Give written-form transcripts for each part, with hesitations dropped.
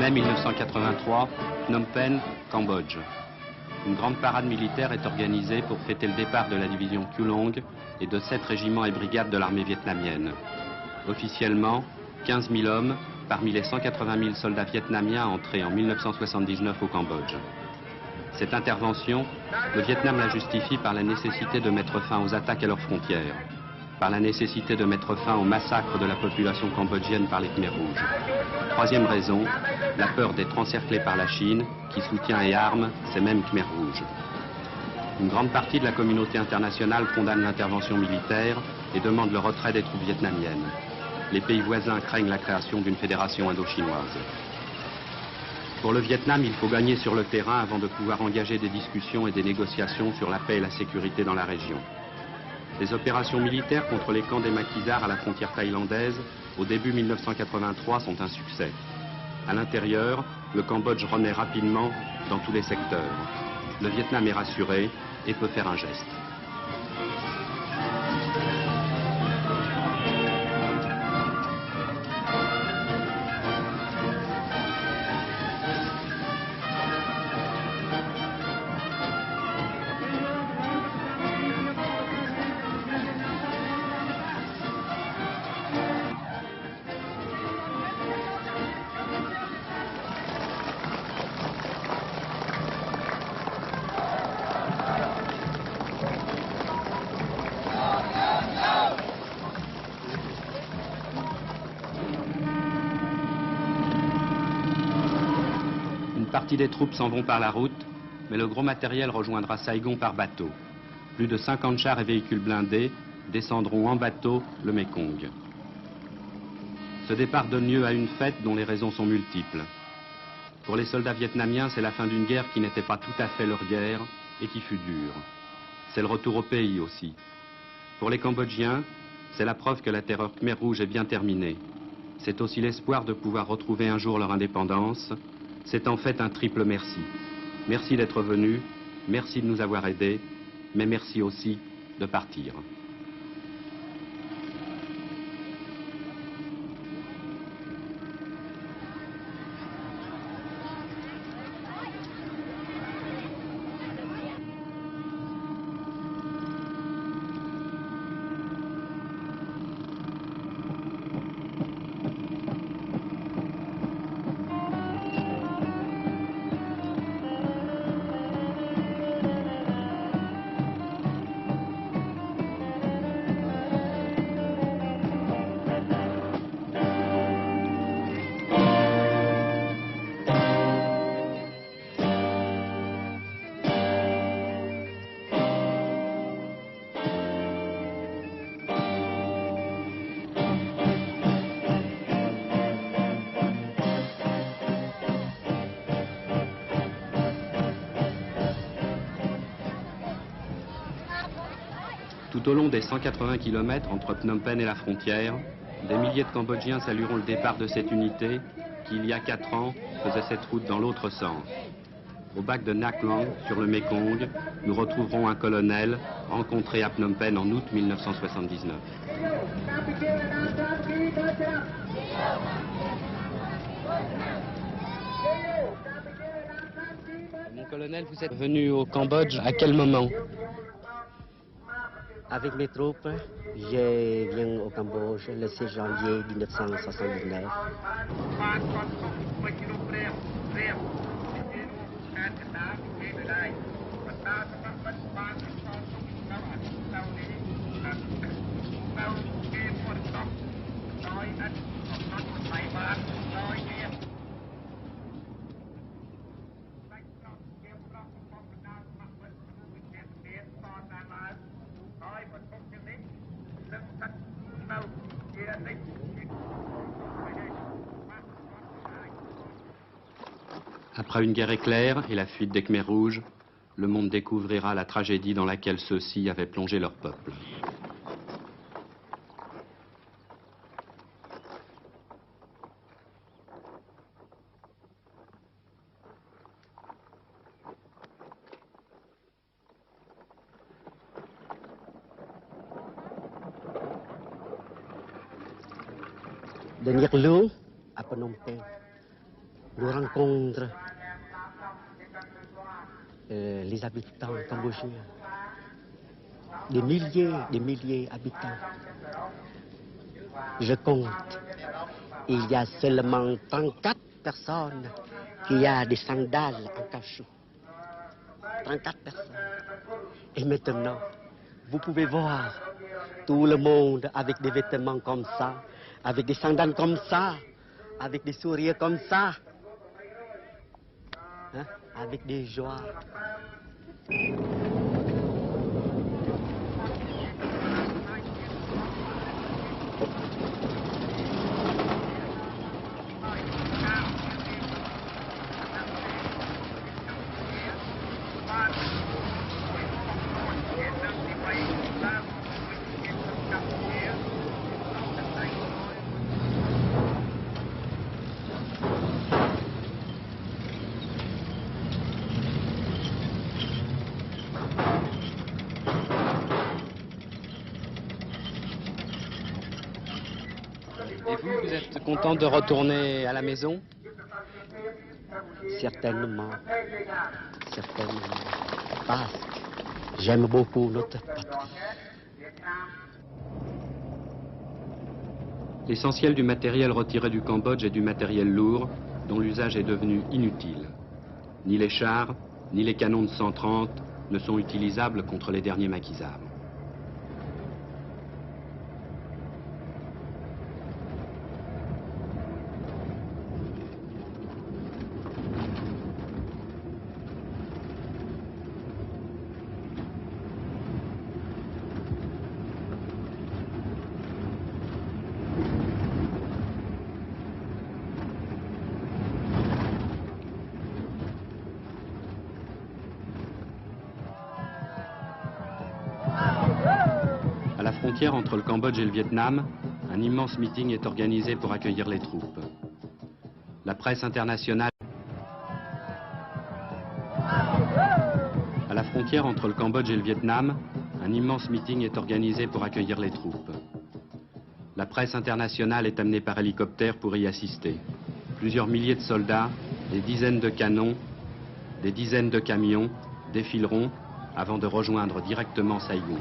Mai 1983, Phnom Penh, Cambodge. Une grande parade militaire est organisée pour fêter le départ de la division Kulong et de 7 régiments et brigades de l'armée vietnamienne. Officiellement, 15 000 hommes parmi les 180 000 soldats vietnamiens entrés en 1979 au Cambodge. Cette intervention, le Vietnam la justifie par la nécessité de mettre fin aux attaques à leurs frontières, par la nécessité de mettre fin au massacre de la population cambodgienne par les Khmers rouges. Troisième raison, la peur d'être encerclé par la Chine, qui soutient et arme ces mêmes Khmers rouges. Une grande partie de la communauté internationale condamne l'intervention militaire et demande le retrait des troupes vietnamiennes. Les pays voisins craignent la création d'une fédération indo-chinoise. Pour le Vietnam, il faut gagner sur le terrain avant de pouvoir engager des discussions et des négociations sur la paix et la sécurité dans la région. Les opérations militaires contre les camps des maquisards à la frontière thaïlandaise, au début 1983, sont un succès. À l'intérieur, le Cambodge renaît rapidement dans tous les secteurs. Le Vietnam est rassuré et peut faire un geste. Une partie des troupes s'en vont par la route, mais le gros matériel rejoindra Saigon par bateau. Plus de 50 chars et véhicules blindés descendront en bateau le Mekong. Ce départ donne lieu à une fête dont les raisons sont multiples. Pour les soldats vietnamiens, c'est la fin d'une guerre qui n'était pas tout à fait leur guerre et qui fut dure. C'est le retour au pays aussi. Pour les Cambodgiens, c'est la preuve que la terreur Khmer Rouge est bien terminée. C'est aussi l'espoir de pouvoir retrouver un jour leur indépendance. C'est en fait un triple merci. Merci d'être venus, merci de nous avoir aidés, mais merci aussi de partir. Tout au long des 180 km entre Phnom Penh et la frontière, des milliers de Cambodgiens salueront le départ de cette unité qui, il y a 4 ans, faisait cette route dans l'autre sens. Au bac de Nak Long, sur le Mekong, nous retrouverons un colonel rencontré à Phnom Penh en août 1979. Mon colonel, vous êtes venu au Cambodge à quel moment? Avec mes troupes, je viens au Cambodge le 6 janvier 1979. Après une guerre éclair et la fuite des Khmers rouges, le monde découvrira la tragédie dans laquelle ceux-ci avaient plongé leur peuple. De Nhiệt Lương à Phnom Penh. nous rencontrons les habitants cambodgiens. Des milliers d'habitants. Je compte, il y a seulement 34 personnes qui ont des sandales en cachou. 34 personnes. Et maintenant, vous pouvez voir tout le monde avec des vêtements comme ça, avec des sandales comme ça, avec des sourires comme ça, hein, avec des joies. Et vous êtes content de retourner à la maison? Certainement. Certainement. Parce que j'aime beaucoup notre patrie. L'essentiel du matériel retiré du Cambodge est du matériel lourd, dont l'usage est devenu inutile. Ni les chars, ni les canons de 130 ne sont utilisables contre les derniers maquisards. À la frontière entre le Cambodge et le Vietnam, un immense meeting est organisé pour accueillir les troupes. La presse internationale... À la frontière entre le Cambodge et le Vietnam, un immense meeting est organisé pour accueillir les troupes. La presse internationale est amenée par hélicoptère pour y assister. Plusieurs milliers de soldats, des dizaines de canons, des dizaines de camions défileront avant de rejoindre directement Saigon.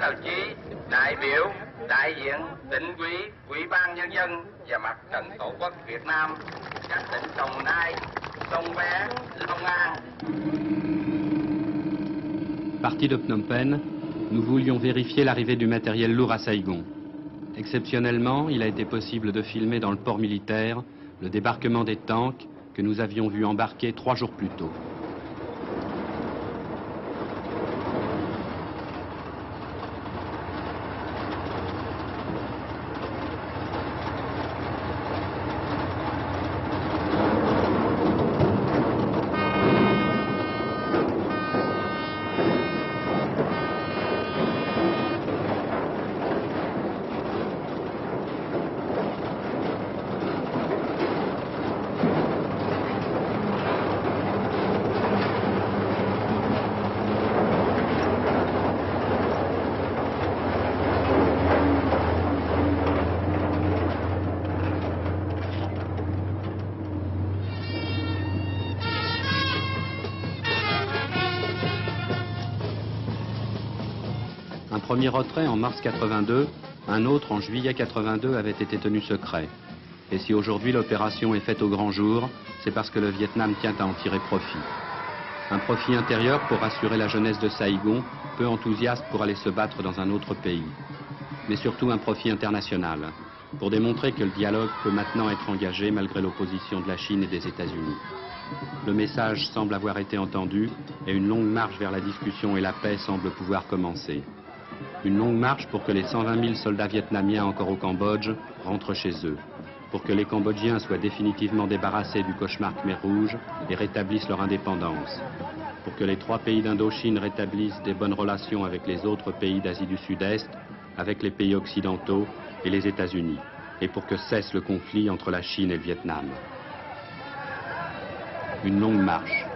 đồng chí đại biểu, đại diện tỉnh ủy, ủy ban nhân dân và mặt trận tổ quốc Việt Nam, các tỉnh Đồng Nai, Sông Bé, Long An. Parti de Phnom Penh, nous voulions vérifier l'arrivée du matériel lourd à Saigon. Exceptionnellement, il a été possible de filmer dans le port militaire le débarquement des tanks que nous avions vu embarquer 3 jours plus tôt. Un premier retrait en mars 82, un autre en juillet 82 avait été tenu secret. Et si aujourd'hui l'opération est faite au grand jour, c'est parce que le Vietnam tient à en tirer profit. Un profit intérieur pour rassurer la jeunesse de Saïgon, peu enthousiaste pour aller se battre dans un autre pays. Mais surtout un profit international, pour démontrer que le dialogue peut maintenant être engagé malgré l'opposition de la Chine et des États-Unis. Le message semble avoir été entendu et une longue marche vers la discussion et la paix semble pouvoir commencer. Une longue marche pour que les 120 000 soldats vietnamiens encore au Cambodge rentrent chez eux, pour que les Cambodgiens soient définitivement débarrassés du cauchemar Khmer Rouge et rétablissent leur indépendance, pour que les 3 pays d'Indochine rétablissent des bonnes relations avec les autres pays d'Asie du Sud-Est, avec les pays occidentaux et les États-Unis, et pour que cesse le conflit entre la Chine et le Vietnam. Une longue marche.